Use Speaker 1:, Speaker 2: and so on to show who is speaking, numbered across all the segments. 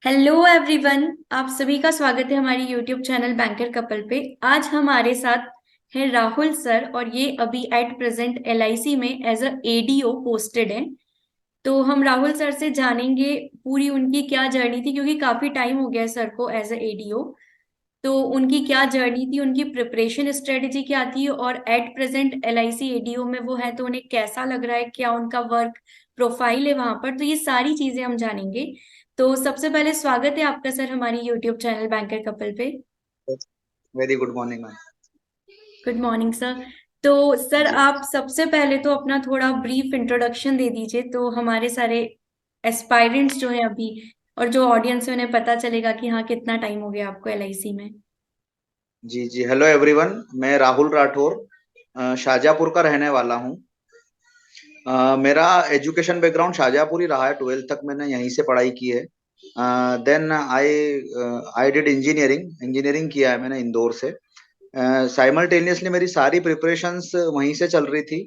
Speaker 1: Hello everyone. आप सभी का स्वागत है हमारी यूट्यूब चैनल बैंकर कपल पे। आज हमारे साथ हैं राहुल सर और ये अभी एट प्रेजेंट एलआईसी में एज अ एडीओ पोस्टेड हैं। तो हम राहुल सर से जानेंगे पूरी उनकी क्या जर्नी थी, क्योंकि काफी टाइम हो गया है सर को एज अ एडीओ। तो उनकी क्या जर्नी थी, उनकी प्रिपरेशन स्ट्रेटेजी क्या थी, और एट प्रेजेंट एलआईसी एडीओ में वो है तो उन्हें कैसा लग रहा है, क्या उनका वर्क प्रोफाइल है वहां पर। तो ये सारी चीजें हम जानेंगे। तो सबसे पहले स्वागत है आपका सर हमारी यूट्यूब चैनल बैंकर कपल पे।
Speaker 2: Very good morning ma'am.
Speaker 1: Good morning sir. तो सर
Speaker 2: जी
Speaker 1: आप सबसे पहले तो अपना थोड़ा ब्रीफ इंट्रोडक्शन दे दीजिए, तो हमारे सारे एस्पायरेंट्स जो हैं अभी और जो ऑडियंस है उन्हें पता चलेगा कि हाँ कितना टाइम हो गया आपको एलआईसी में।
Speaker 2: जी जी, हेलो एवरीवन। मैं राहुल राठौर शाहजहाँपुर का रहने वाला हूँ। मेरा एजुकेशन बैकग्राउंड शाहजहाँपुर ही रहा है। 12th तक मैंने यहीं से पढ़ाई की है। Then I I did engineering engineering किया है मैंने इंदौर से। साइमल्टेनियसली मेरी सारी प्रिपरेशंस वहीं से चल रही थी,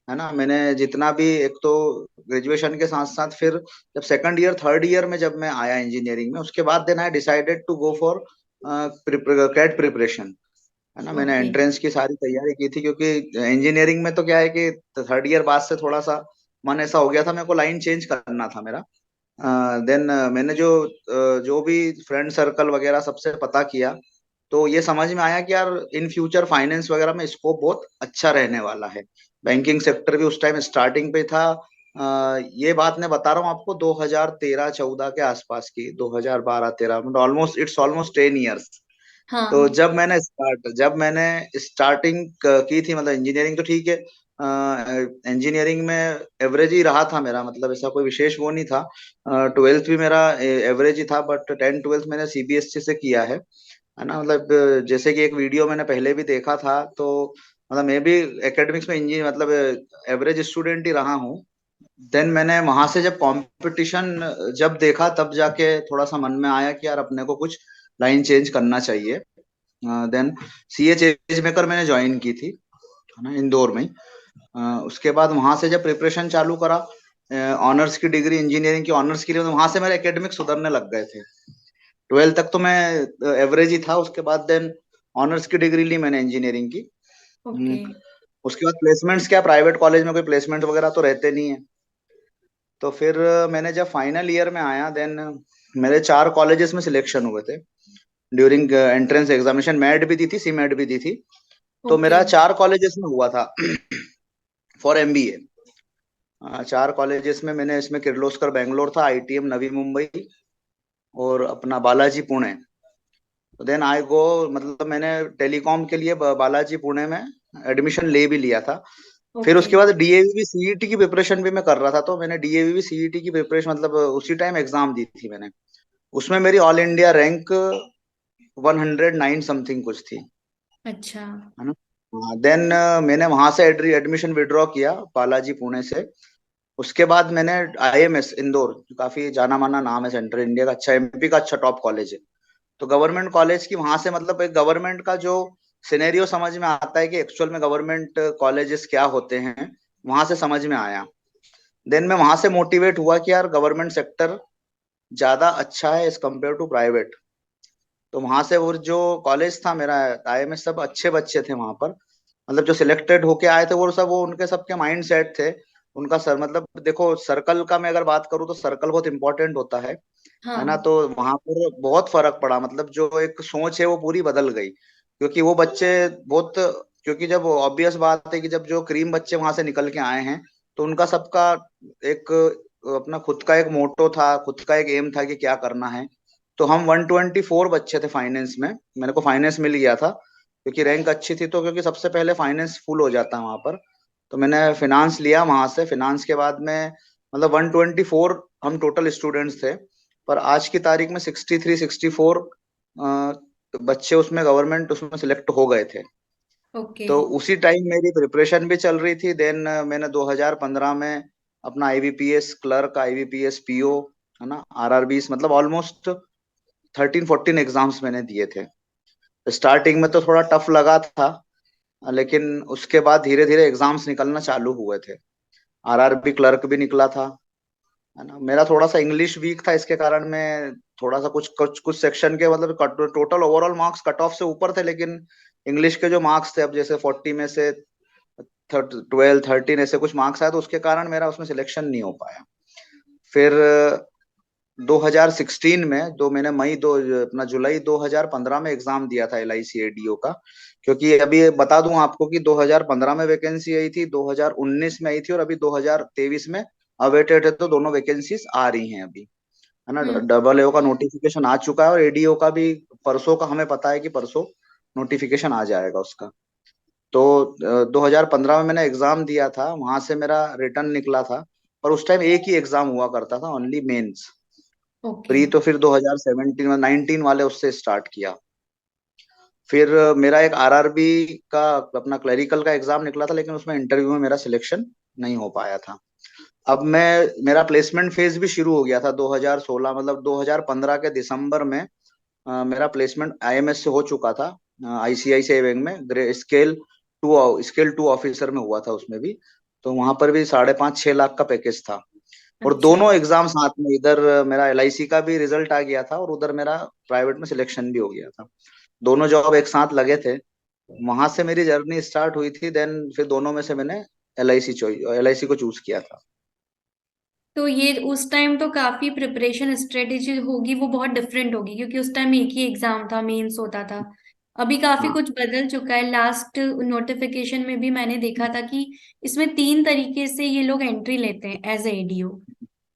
Speaker 2: है ना। मैंने जितना भी, एक तो ग्रेजुएशन के साथ साथ फिर जब सेकंड ईयर थर्ड ईयर में जब मैं आया इंजीनियरिंग में, उसके बाद then I decided to go for CAT preparation, है ना। मैंने
Speaker 1: ओके।
Speaker 2: एंट्रेंस की सारी तैयारी की थी, क्योंकि इंजीनियरिंग में तो क्या है कि थर्ड ईयर बाद से थोड़ा सा मन ऐसा हो गया था, मेरे को लाइन चेंज करना था मेरा। देन मैंने जो भी फ्रेंड सर्कल वगैरह सबसे पता किया, तो ये समझ में आया कि यार इन फ्यूचर फाइनेंस वगैरह में स्कोप बहुत अच्छा रहने वाला है। बैंकिंग सेक्टर भी उस टाइम स्टार्टिंग पे था। ये बात मैं बता रहा हूँ आपको 2013-14 के आसपास की, 2012-13 मतलब ऑलमोस्ट इट्स ऑलमोस्ट 10 इयर्स। तो
Speaker 1: हाँ।
Speaker 2: जब मैंने स्टार्टिंग की थी, मतलब इंजीनियरिंग तो ठीक है, इंजीनियरिंग में एवरेज ही रहा था मेरा, मतलब ऐसा कोई विशेष वो नहीं था। 12th भी मेरा एवरेज ही था, बट 10th 12th मैंने सीबीएसई से किया है ना। मतलब जैसे कि एक वीडियो मैंने पहले भी देखा था, तो मतलब मैं भी एकेडमिक्स में इंजीनियर मतलब एवरेज स्टूडेंट ही रहा हूँ। देन मैंने वहां से जब कंपटीशन जब देखा, तब जाके थोड़ा सा मन में आया कि यार अपने को कुछ लाइन चेंज करना चाहिए। देन सीए चेंज मेकर मैंने ज्वाइन की थी, है ना, इंदौर में ही। उसके बाद वहां से जब प्रिपरेशन चालू करा ऑनर्स की डिग्री इंजीनियरिंग की ऑनर्स के लिए, तो वहां से मेरे एकेडमिक सुधरने लग गए थे। 12th तक तो मैं एवरेज ही था। उसके बाद देन ऑनर्स की डिग्री ली मैंने इंजीनियरिंग की।
Speaker 1: ओके।
Speaker 2: उसके बाद प्लेसमेंट्स, क्या प्राइवेट कॉलेज में कोई प्लेसमेंट वगैरह तो रहते नहीं है। तो फिर मैंने जब फाइनल ईयर में आया, देन मेरे 4 कॉलेजेस में सिलेक्शन हुए थे ड्यूरिंग एंट्रेंस एग्जामिनेशन। मैट भी दी थी, सी मैट भी दी थी। तो
Speaker 1: ओके।
Speaker 2: मेरा 4 कॉलेजेस में हुआ था फॉर एमबीए। 4 कॉलेजेस में मैंने, इसमें किर्लोस्कर बेंगलोर था, आईटीएम नवी मुंबई, और अपना बालाजी पुणे। तो देन आई गो, मतलब मैंने टेलीकॉम के लिए बालाजी पुणे में एडमिशन ले भी लिया था। फिर
Speaker 1: ओके।
Speaker 2: उसके बाद डीएवीवी सीईटी की प्रिपरेशन भी मैं कर रहा था, तो मैंने डीएवीवी सीईटी की प्रिपरेशन मतलब उसी टाइम एग्जाम दी थी मैंने। उसमें मेरी ऑल इंडिया रैंक 109 समथिंग कुछ थी,
Speaker 1: अच्छा।
Speaker 2: है ना। देन मैंने वहां से एडमिशन विड्रॉ किया बालाजी पुणे से। उसके बाद मैंने आईएमएस इंदौर, जो काफी जाना माना नाम है, सेंट्रल इंडिया का अच्छा, एमपी का अच्छा टॉप कॉलेज है। तो गवर्नमेंट कॉलेज की वहां से, मतलब एक गवर्नमेंट का जो सिनेरियो समझ में आता है कि एक्चुअल में गवर्नमेंट कॉलेजेस क्या होते हैं, वहां से समझ में आया। देन मैं वहां से मोटिवेट हुआ कि यार गवर्नमेंट सेक्टर ज्यादा अच्छा है एज कम्पेयर टू प्राइवेट। तो वहां से वो जो कॉलेज था मेरा आईएमएस, सब अच्छे बच्चे थे वहां पर। मतलब जो सिलेक्टेड होके आए थे वो सब, वो उनके सबके माइंड सेट थे। उनका सर, मतलब देखो सर्कल का मैं अगर बात करूँ तो सर्कल बहुत इंपॉर्टेंट होता है ना।
Speaker 1: हाँ।
Speaker 2: तो वहां पर बहुत फर्क पड़ा, मतलब जो एक सोच है वो पूरी बदल गई, क्योंकि वो बच्चे बहुत, क्योंकि जब ऑब्वियस बात है कि जब जो क्रीम बच्चे वहां से निकल के आए हैं, तो उनका सबका एक अपना खुद का एक मोटो था, खुद का एक एम था कि क्या करना है। तो हम 124 बच्चे थे फाइनेंस में। मेरे को फाइनेंस मिल गया था क्योंकि रैंक अच्छी थी, तो क्योंकि सबसे पहले फाइनेंस फुल हो जाता है वहां पर। तो मैंने फिनांस लिया वहां से। फिनांस के बाद में मतलब 124 हम टोटल स्टूडेंट्स थे, पर आज की तारीख में 63-64 बच्चे उसमें गवर्नमेंट उसमें सिलेक्ट हो गए थे।
Speaker 1: ओके।
Speaker 2: तो उसी टाइम मेरी प्रिपरेशन भी चल रही थी। देन मैंने 2015 में अपना आईबीपीएस क्लर्क, आईबीपीएस पीओ, है ना, आरआरबी, मतलब ऑलमोस्ट 13-14 एग्जाम्स मैंने दिए थे। स्टार्टिंग में तो थोड़ा टफ लगा था, लेकिन उसके बाद धीरे धीरे एग्जाम्स निकलना चालू हुए थे। आरआरबी क्लर्क भी निकला था, है ना। मेरा थोड़ा सा इंग्लिश वीक था, इसके कारण मैं थोड़ा सा कुछ कुछ कुछ सेक्शन के मतलब total overall marks cut off से ऊपर थे, लेकिन इंग्लिश के जो मार्क्स थे, अब जैसे 40 में से 12 13 ऐसे कुछ मार्क्स आए, तो उसके कारण मेरा उसमें सिलेक्शन नहीं हो पाया। फिर 2016 में, दो मैंने मई दो अपना जुलाई 2015 में एग्जाम दिया था LIC ADO का। क्योंकि अभी ये बता दूं आपको कि 2015 में वैकेंसी आई थी, 2019 में आई थी, और अभी 2023 में अवेटेड है, तो दोनों वैकेंसीज आ रही हैं अभी, है ना।
Speaker 1: हम्म।
Speaker 2: डबल AO का नोटिफिकेशन आ चुका है, और ADO का भी परसों का हमें पता है कि परसों नोटिफिकेशन आ जाएगा उसका। तो 2015 में मैंने एग्जाम दिया था, वहां से मेरा रिटर्न निकला था। और उस टाइम एक ही एग्जाम हुआ करता था, ओनली मेंस।
Speaker 1: ओके।
Speaker 2: प्री तो फिर 2017 में 19 वाले उससे स्टार्ट किया। फिर मेरा एक RRB का अपना क्लरिकल का एग्जाम निकला था, लेकिन उसमें इंटरव्यू में मेरा सिलेक्शन नहीं हो पाया था। अब मेरा प्लेसमेंट फेज भी शुरू हो गया था 2016, मतलब 2015 के दिसंबर में मेरा प्लेसमेंट IMS से हो चुका था। ICICI बैंक में स्केल 2 ऑफिसर में हुआ था उसमें भी। तो वहां पर भी 5.5 6 लाख का पैकेज था। और
Speaker 1: अच्छा।
Speaker 2: दोनों एग्जाम साथ में, इधर मेरा LIC का भी रिजल्ट आ गया था, और उधर मेरा प्राइवेट में सिलेक्शन भी हो गया था। दोनों जॉब एक साथ लगे थे। वहां से मेरी जर्नी स्टार्ट हुई थी। देन फिर दोनों में से मैंने LIC को चूज किया था।
Speaker 1: तो ये उस टाइम तो काफी प्रिपरेशन स्ट्रेटेजी होगी, वो बहुत डिफरेंट होगी, क्योंकि उस टाइम एक ही एग्जाम था, मेंस होता था। अभी काफी
Speaker 2: हाँ।
Speaker 1: कुछ बदल चुका है। लास्ट नोटिफिकेशन में भी मैंने देखा था कि इसमें 3 तरीके से ये लोग एंट्री लेते हैं एज एडीओ।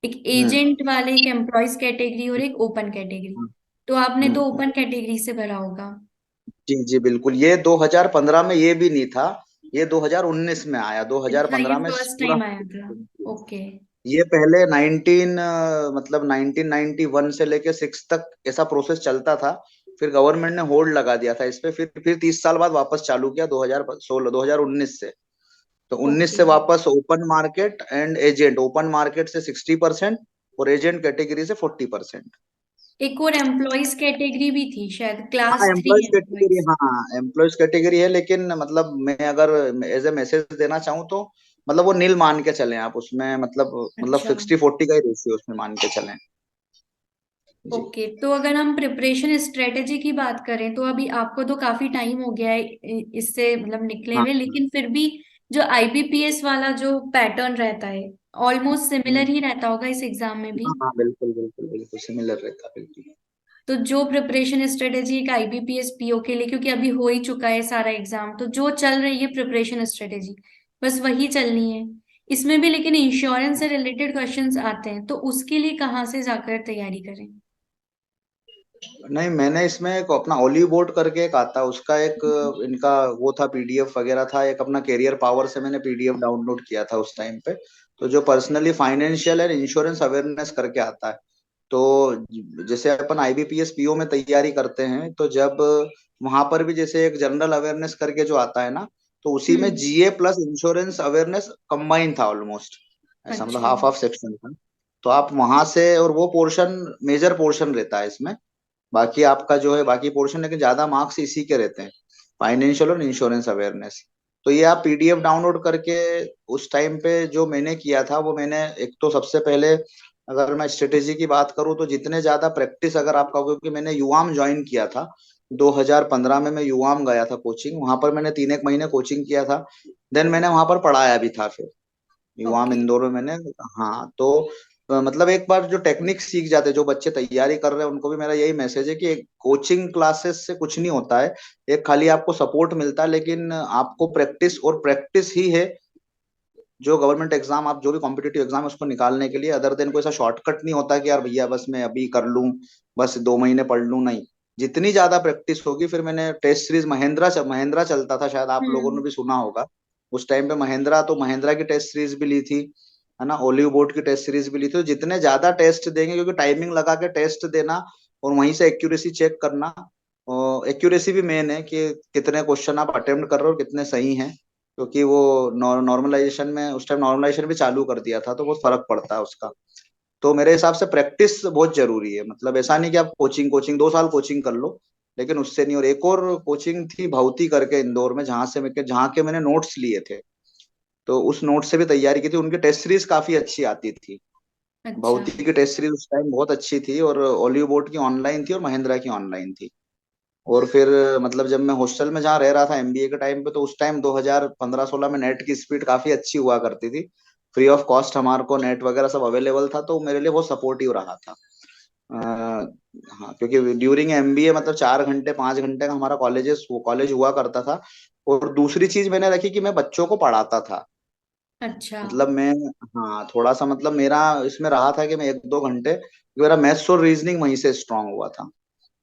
Speaker 1: एक
Speaker 2: हम्म।
Speaker 1: एजेंट वाले, एक एम्प्लॉयज कैटेगरी और एक ओपन कैटेगरी।
Speaker 2: हम्म।
Speaker 1: तो आपने तो
Speaker 2: हम्म।
Speaker 1: ओपन कैटेगरी से भरा होगा।
Speaker 2: जी जी बिल्कुल, ये 2015 में ये भी नहीं था, ये 2019 में आया।
Speaker 1: अच्छा, ये
Speaker 2: 2015 में
Speaker 1: फर्स्ट
Speaker 2: पूरा।
Speaker 1: टाइम आया था। ओके।
Speaker 2: ये पहले 1991 से लेके 6 तक ऐसा प्रोसेस चलता था। फिर गवर्नमेंट ने होल्ड लगा दिया था इस पे, फिर 30 साल बाद वापस चालू किया 2016 2019 से। तो 19
Speaker 1: ओके।
Speaker 2: से वापस open market and agent, open market से 60% और एजेंट कैटेगरी से 40%।
Speaker 1: एक और एम्प्लॉयज कैटेगरी भी थी शायद,
Speaker 2: हाँ,
Speaker 1: क्लास 3
Speaker 2: एम्प्लॉयज कैटेगरी,
Speaker 1: एम्प्लॉयज।
Speaker 2: हाँ एम्प्लॉयज कैटेगरी है, लेकिन मतलब मैं अगर एज ए मैसेज देना चाहूँ तो मतलब वो नील मान के चले आप उसमें, मतलब
Speaker 1: अच्छा।
Speaker 2: 60-40 का ही रेशियो उसमें मान के चले। जी।
Speaker 1: ओके, तो अगर हम प्रिपरेशन स्ट्रेटेजी की बात करें, तो अभी आपको तो काफी टाइम हो गया है इससे मतलब निकले
Speaker 2: हाँ।
Speaker 1: हुए, लेकिन फिर भी जो आईबीपीएस वाला जो पैटर्न रहता है, ऑलमोस्ट सिमिलर
Speaker 2: हम्म।
Speaker 1: ही रहता होगा इस एग्जाम में भी।
Speaker 2: हाँ हाँ बिल्कुल बिल्कुल बिल्कुल सिमिलर रहता बिल्कुल।
Speaker 1: तो जो प्रिपरेशन स्ट्रेटेजी एक आईबीपीएस पीओ के लिए, क्योंकि अभी हो ही चुका है सारा एग्जाम, तो जो चल रही है प्रिपरेशन स्ट्रेटेजी बस वही चलनी है इसमें भी। लेकिन इंश्योरेंस से रिलेटेड क्वेश्चंस आते हैं, तो उसके लिए कहाँ से जाकर तैयारी करें?
Speaker 2: नहीं, मैंने इसमें एक अपना ओलिव बोर्ड करके एक आता है, उसका एक इनका वो था, PDF वगैरह था, एक अपना कैरियर पावर से मैंने PDF डाउनलोड किया था उस टाइम पे। तो जो personally financial and insurance awareness करके आता है। तो जैसे अपन IBPS PO में तैयारी करते हैं, तो जब वहां पर भी जैसे एक जनरल अवेयरनेस करके जो आता है ना, तो उसी में
Speaker 1: हम्म।
Speaker 2: GA plus insurance awareness combine था ऑलमोस्ट, ऐसा मतलब
Speaker 1: अच्छा।
Speaker 2: हाफ हाफ सेक्शन था। तो आप वहां से, और वो पोर्शन मेजर पोर्शन रहता है इसमें। बाकी आपका जो है बाकी पोर्शन, लेकिन ज्यादा मार्क्स इसी के रहते हैं, फाइनेंशियल और इंश्योरेंस अवेयरनेस। तो ये आप PDF डाउनलोड करके, उस टाइम पे जो मैंने किया था वो मैंने, एक तो सबसे पहले अगर मैं स्ट्रेटेजी की बात करूं, तो जितने ज्यादा प्रैक्टिस अगर आप कहोगे, कि मैंने युवाम ज्वाइन किया था 2015 में, मैं युवाम गया था कोचिंग, वहां पर मैंने 3 एक महीने कोचिंग किया था। देन मैंने वहां पर पढ़ाया भी था फिर युवाम
Speaker 1: ओके।
Speaker 2: इंदौर में मैंने। हाँ, तो मतलब एक बार जो टेक्निक सीख जाते, जो बच्चे तैयारी कर रहे हैं, उनको भी मेरा यही मैसेज है कि एक कोचिंग क्लासेस से कुछ नहीं होता है। एक खाली आपको सपोर्ट मिलता है, लेकिन आपको प्रैक्टिस और प्रैक्टिस ही है जो गवर्नमेंट एग्जाम, आप जो भी कॉम्पिटेटिव एग्जाम है उसको निकालने के लिए। अदर देन कोई ऐसा शॉर्टकट नहीं होता कि यार भैया बस मैं अभी कर लूं, बस 2 महीने पढ़ लूं, नहीं। जितनी ज्यादा प्रैक्टिस होगी, फिर मैंने टेस्ट सीरीज महेंद्रा चलता था, शायद आप लोगों ने
Speaker 1: हम्म।
Speaker 2: भी सुना होगा उस टाइम पे महेंद्रा। तो महेंद्रा की टेस्ट सीरीज भी ली थी, है ना, ओलिव बोर्ड की टेस्ट सीरीज भी ली थी। तो जितने ज्यादा टेस्ट देंगे, क्योंकि टाइमिंग लगा के टेस्ट देना और वहीं से एक्यूरेसी चेक करना, एक्यूरेसी भी मेन है कि कितने क्वेश्चन आप अटेम्प्ट कर रहे हो और कितने सही हैं। क्योंकि वो नॉर्मलाइजेशन में उस टाइम नॉर्मलाइजेशन भी चालू कर दिया था, तो बहुत फर्क पड़ता है उसका। तो मेरे हिसाब से प्रैक्टिस बहुत जरूरी है। मतलब ऐसा नहीं कि आप कोचिंग कोचिंग 2 साल कोचिंग कर लो, लेकिन उससे नहीं। और एक और कोचिंग थी भवती करके इंदौर में, जहाँ के मैंने नोट्स लिए थे, तो उस नोट से भी तैयारी की थी। उनकी टेस्ट सीरीज काफी अच्छी आती थी।
Speaker 1: अच्छा।
Speaker 2: भौतिक की टेस्ट सीरीज उस टाइम बहुत अच्छी थी, और ओलियो बोर्ड की ऑनलाइन थी और महिंद्रा की ऑनलाइन थी। और फिर मतलब जब मैं हॉस्टल में जहाँ रह रहा था एमबीए के टाइम पे, तो उस टाइम 2015-16 में नेट की स्पीड काफी अच्छी हुआ करती थी। फ्री ऑफ कॉस्ट हमारे को नेट वगैरह सब अवेलेबल था, तो मेरे लिए बहुत सपोर्टिव रहा था। हाँ, क्योंकि ड्यूरिंग एमबीए मतलब 4 घंटे 5 घंटे का हमारा कॉलेज हुआ करता था। और दूसरी चीज मैंने रखी कि मैं बच्चों को पढ़ाता था।
Speaker 1: अच्छा।
Speaker 2: मतलब मैं, हाँ, थोड़ा सा मतलब मेरा इसमें रहा था कि मैं 1-2 घंटे, मेरा मैथ्स और रीजनिंग वहीं से स्ट्रांग हुआ था।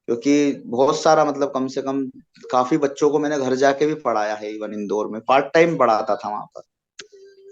Speaker 2: क्योंकि बहुत सारा मतलब कम से कम काफी बच्चों को मैंने घर जाके भी पढ़ाया है, इवन इंदौर में पार्ट टाइम पढ़ाता था वहां पर।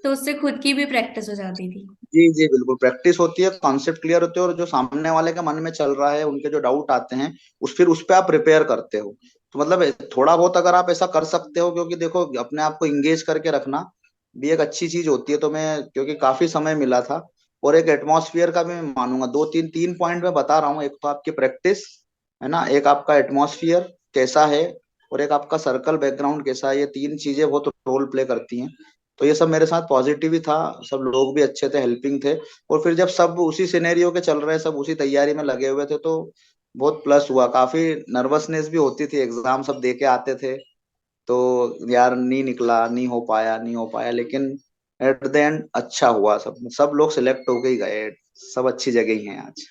Speaker 1: तो उससे खुद की भी प्रैक्टिस हो जाती थी।
Speaker 2: जी जी बिल्कुल, प्रैक्टिस होती है, कॉन्सेप्ट क्लियर होते हैं, और जो सामने वाले के मन में चल रहा है, उनके जो डाउट आते हैं, फिर उस पे आप प्रिपेयर करते हो। तो मतलब थोड़ा बहुत अगर आप ऐसा कर सकते हो, क्योंकि देखो अपने आप को इंगेज करके रखना भी एक अच्छी चीज होती है। तो मैं, क्योंकि काफी समय मिला था, और एक एटमॉस्फेयर का भी मैं मानूंगा, दो तीन तीन पॉइंट में बता रहा हूँ। एक तो आपकी प्रैक्टिस है ना, एक आपका एटमॉस्फेयर कैसा है, और एक आपका सर्कल बैकग्राउंड कैसा है। ये तीन चीजें बहुत रोल प्ले करती हैं। तो ये सब मेरे साथ पॉजिटिव ही था, सब लोग भी अच्छे थे, हेल्पिंग थे। और फिर जब सब उसी सिनेरियो के चल रहे, सब उसी तैयारी में लगे हुए थे, तो बहुत प्लस हुआ। काफी नर्वसनेस भी होती थी, एग्जाम सब दे के आते थे, तो यार नहीं निकला, नहीं हो पाया, नहीं हो पाया, लेकिन एट द एंड अच्छा हुआ। सब सब लोग सिलेक्ट होके ही गए, सब अच्छी जगह ही हैं आज।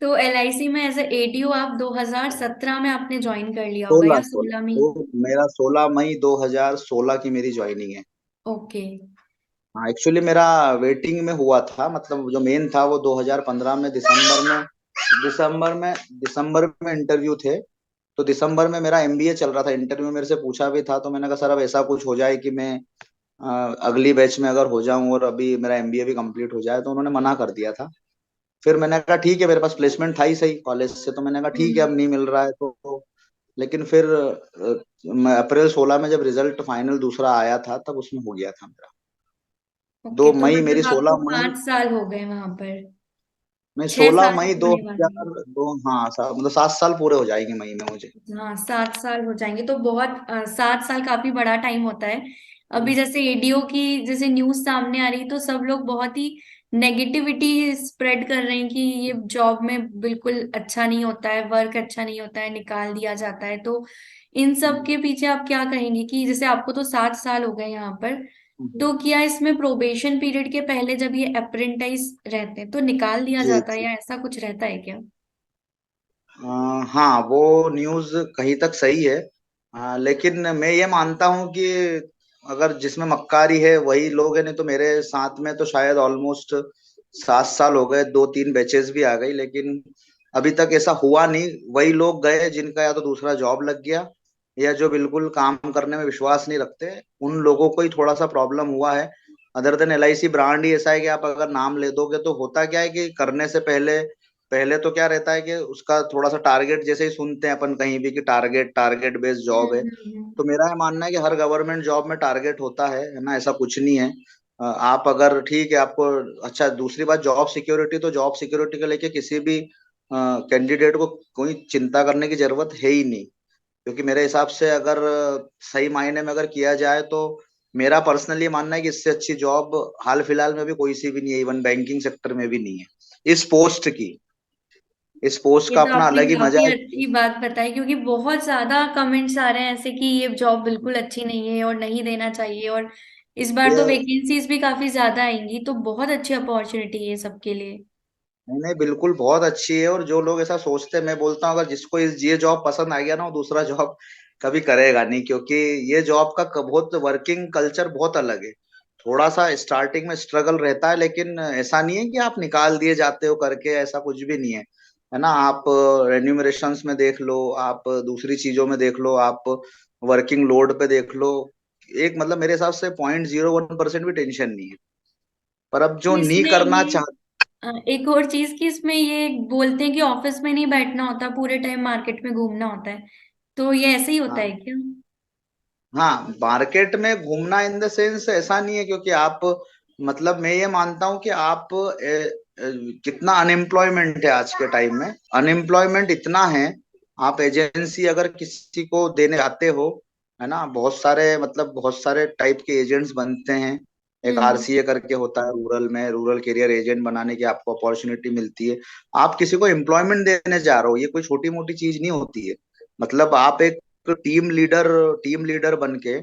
Speaker 1: तो एलआईसी में एज ए एडीओ आप 2017 में आपने ज्वाइन कर लिया होगा या
Speaker 2: 16 16
Speaker 1: 16 में ही?
Speaker 2: तो मेरा 16 मई 2016 की मेरी ज्वाइनिंग है।
Speaker 1: ओके।
Speaker 2: हाँ, एक्चुअली मेरा वेटिंग में हुआ था, मतलब जो मेन था वो 2015 में दिसंबर में इंटरव्यू थे। तो दिसंबर में मेरा एमबीए चल रहा था, इंटरव्यू मेरे से पूछा भी था, तो मैंने कहा सर अब ऐसा कुछ हो जाए कि मैं अगली बैच में अगर हो जाऊं और अभी मेरा एमबीए भी कंप्लीट हो जाए, तो उन्होंने मना कर दिया था। फिर मैंने कहा ठीक है, मेरे पास प्लेसमेंट था ही सही कॉलेज से, तो मैंने कहा ठीक है,
Speaker 1: हम्म।
Speaker 2: अब नहीं मिल रहा है तो। लेकिन फिर मैं अप्रैल 16 में जब रिजल्ट फाइनल दूसरा आया था, तब उसमें हो गया था मेरा।
Speaker 1: ओके,
Speaker 2: दो
Speaker 1: तो
Speaker 2: मई मेरी
Speaker 1: मतलब आपको
Speaker 2: 16 मई
Speaker 1: 5 साल हो गए वहां पर?
Speaker 2: मैं
Speaker 1: छह
Speaker 2: सोलह
Speaker 1: साल
Speaker 2: मई दो
Speaker 1: होने वाले हैं।
Speaker 2: हजार दो हाँ, मतलब 7 साल पूरे हो जाएंगे मई में मुझे।
Speaker 1: हाँ, 7 साल हो जाएंगे तो बहुत 7 साल काफी बड़ा टाइम होता है। अभी जैसे एडीओ की जैसे न्यूज सामने आ रही, तो सब लोग बहुत ही नेगेटिविटी स्प्रेड कर रहे हैं कि ये जॉब में बिल्कुल अच्छा नहीं होता है, वर्क अच्छा नहीं होता है, निकाल दिया जाता है। तो इन सब के पीछे आप क्या कहेंगे कि जैसे आपको तो 7 साल हो गए यहाँ पर, तो क्या इसमें प्रोबेशन पीरियड के पहले जब ये अप्रेंटाइज रहते हैं तो निकाल दिया
Speaker 2: जी
Speaker 1: जाता है,
Speaker 2: जी।
Speaker 1: या ऐसा कुछ रहता है क्या?
Speaker 2: हाँ, वो न्यूज कहीं तक सही है। लेकिन मैं ये मानता हूँ कि अगर जिसमें मक्कारी है वही लोग हैं, नहीं तो मेरे साथ में तो शायद ऑलमोस्ट 7 साल हो गए, 2-3 बैचेस भी आ गई, लेकिन अभी तक ऐसा हुआ नहीं। वही लोग गए जिनका या तो दूसरा जॉब लग गया, या जो बिल्कुल काम करने में विश्वास नहीं रखते, उन लोगों को ही थोड़ा सा प्रॉब्लम हुआ है। अदर देन एलआईसी ब्रांड ही ऐसा है कि आप अगर नाम ले दोगे, तो होता क्या है कि करने से पहले पहले तो क्या रहता है कि उसका थोड़ा सा टारगेट, जैसे ही सुनते हैं अपन कहीं भी कि टारगेट टारगेट बेस्ड जॉब है, तो मेरा ये मानना है कि हर गवर्नमेंट जॉब में टारगेट होता है ना, ऐसा कुछ नहीं है। आप अगर ठीक है आपको, अच्छा, दूसरी बात जॉब सिक्योरिटी, तो जॉब सिक्योरिटी को लेके किसी भी कैंडिडेट को कोई चिंता करने की जरूरत है ही नहीं। क्योंकि मेरे हिसाब से अगर सही मायने में अगर किया जाए, तो मेरा पर्सनली मानना है कि इससे अच्छी जॉब हाल फिलहाल में भी कोई सी भी नहीं है, इवन बैंकिंग सेक्टर में भी नहीं है, इस पोस्ट की। इस पोस्ट
Speaker 1: ये
Speaker 2: का
Speaker 1: तो
Speaker 2: अपना
Speaker 1: आपने
Speaker 2: अलग ही मजा
Speaker 1: काफी
Speaker 2: है।
Speaker 1: अच्छी बात बताई, क्योंकि बहुत ज्यादा कमेंट्स आ रहे हैं ऐसे कि ये जॉब बिल्कुल अच्छी नहीं है और नहीं देना चाहिए। और इस बार
Speaker 2: ये
Speaker 1: तो वैकेंसीज भी काफी ज्यादा आएंगी, तो बहुत अच्छी अपॉर्चुनिटी है सबके लिए।
Speaker 2: नहीं नहीं, बिल्कुल बहुत अच्छी है। और जो लोग ऐसा सोचते हैं, मैं बोलता हूँ अगर जिसको ये जॉब पसंद आ गया ना, वो दूसरा जॉब कभी करेगा नहीं, क्योंकि ये जॉब का बहुत वर्किंग कल्चर बहुत अलग है। थोड़ा सा स्टार्टिंग में स्ट्रगल रहता है, लेकिन ऐसा नहीं है कि आप निकाल दिए जाते हो करके, ऐसा कुछ भी नहीं है ना। आप रेन्यूमरेशंस में देख लो, आप दूसरी चीजों में देख लो, आप वर्किंग लोड पे देख लो, एक मतलब मेरे हिसाब से 0.01% भी टेंशन नहीं है। पर अब जो
Speaker 1: तो
Speaker 2: नहीं
Speaker 1: इसमें
Speaker 2: करना
Speaker 1: ये
Speaker 2: चाहता,
Speaker 1: एक और चीज कि इसमें ये बोलते हैं कि ऑफिस में नहीं बैठना होता, पूरे टाइम मार्केट में घूमना होता है, तो ये ऐसे ही होता है
Speaker 2: हाँ
Speaker 1: क्या?
Speaker 2: हाँ, मार्केट में घूमना इन द सेंस ऐसा नहीं है, क्योंकि आप, मतलब मैं ये मानता हूँ कि आप कितना अनएम्प्लॉयमेंट है आज के टाइम में, अनएम्प्लॉयमेंट इतना है। आप एजेंसी अगर किसी को देने जाते हो, है ना, बहुत सारे मतलब बहुत सारे टाइप के एजेंट्स बनते हैं, एक
Speaker 1: हम्म।
Speaker 2: आरसीए करके होता है रूरल में, रूरल कैरियर एजेंट बनाने की आपको अपॉर्चुनिटी मिलती है। आप किसी को एम्प्लॉयमेंट देने जा रहे हो, ये कोई छोटी मोटी चीज नहीं होती है। मतलब आप एक टीम लीडर बन के,